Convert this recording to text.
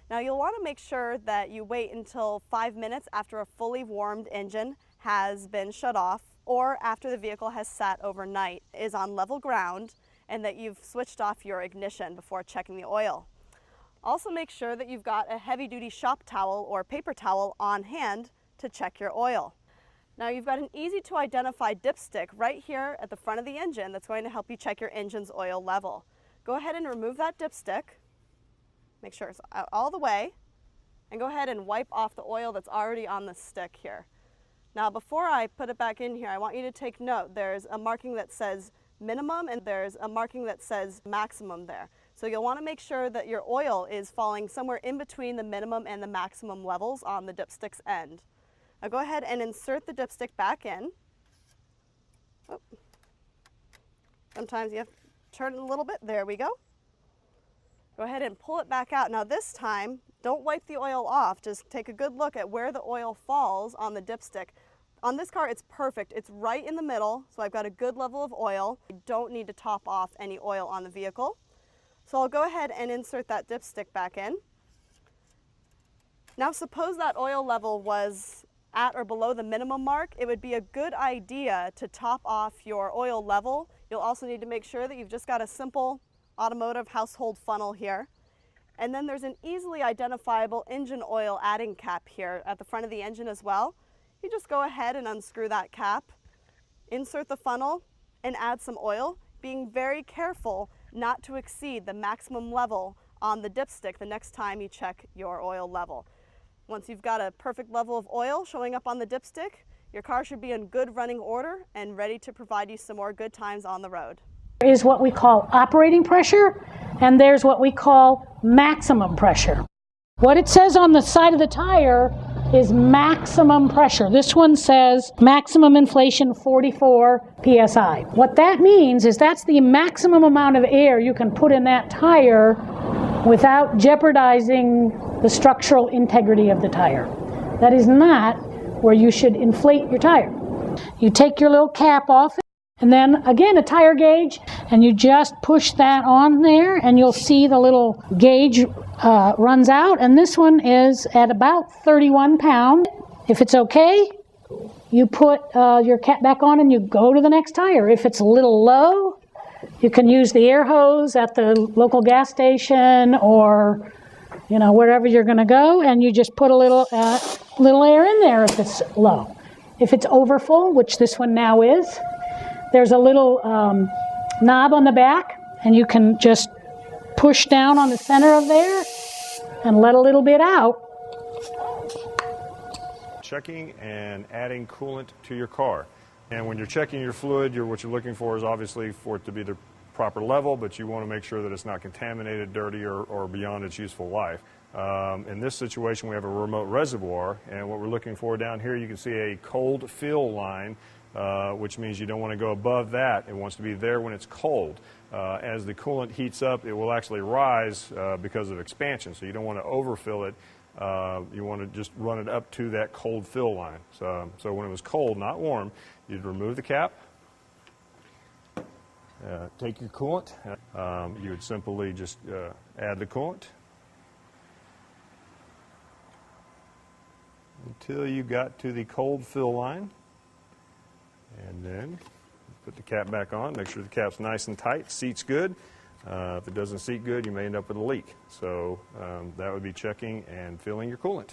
Now you'll want to make sure that you wait until 5 minutes after a fully warmed engine has been shut off, or after the vehicle has sat overnight, is on level ground, and that you've switched off your ignition before checking the oil. Also make sure that you've got a heavy-duty shop towel or paper towel on hand to check your oil. Now you've got an easy to identify dipstick right here at the front of the engine that's going to help you check your engine's oil level. Go ahead and remove that dipstick, make sure it's out all the way, and go ahead and wipe off the oil that's already on the stick here. Now before I put it back in here, I want you to take note, there's a marking that says minimum and there's a marking that says maximum there. So you'll want to make sure that your oil is falling somewhere in between the minimum and the maximum levels on the dipstick's end. Now go ahead and insert the dipstick back in. Oh. Sometimes you have to turn it a little bit. There we go. Go ahead and pull it back out. Now this time, don't wipe the oil off. Just take a good look at where the oil falls on the dipstick. On this car, it's perfect. It's right in the middle, so I've got a good level of oil. I don't need to top off any oil on the vehicle. So I'll go ahead and insert that dipstick back in. Now suppose that oil level was at or below the minimum mark. It would be a good idea to top off your oil level. You'll also need to make sure that you've just got a simple automotive household funnel here. And then there's an easily identifiable engine oil adding cap here at the front of the engine as well. You just go ahead and unscrew that cap, insert the funnel, and add some oil, being very careful not to exceed the maximum level on the dipstick the next time you check your oil level. Once you've got a perfect level of oil showing up on the dipstick, your car should be in good running order and ready to provide you some more good times on the road. Is what we call operating pressure, and there's what we call maximum pressure. What it says on the side of the tire is maximum pressure. This one says maximum inflation 44 psi. What that means is that's the maximum amount of air you can put in that tire without jeopardizing the structural integrity of the tire. That is not where you should inflate your tire. You take your little cap off, and then again a tire gauge, and you just push that on there, and you'll see the little gauge runs out, and this one is at about 31 pounds. If it's okay, you put your cap back on and you go to the next tire. If it's a little low, you can use the air hose at the local gas station or wherever you're going to go, and you just put a little air in there if it's low. If it's overfull, which this one now is, there's a little knob on the back, and you can just push down on the center of there and let a little bit out. Checking and adding coolant to your car. And when you're checking your fluid, what you're looking for is obviously for it to be the proper level, but you want to make sure that it's not contaminated, dirty, or beyond its useful life. In this situation, we have a remote reservoir, and what we're looking for down here, you can see a cold fill line, which means you don't want to go above that. It wants to be there when it's cold. As the coolant heats up, it will actually rise because of expansion, so you don't want to overfill it. You want to just run it up to that cold fill line. So when it was cold, not warm, you'd remove the cap, take your coolant. You would simply just add the coolant until you got to the cold fill line, and then put the cap back on. Make sure the cap's nice and tight, seats good. If it doesn't seat good, you may end up with a leak. So that would be checking and filling your coolant.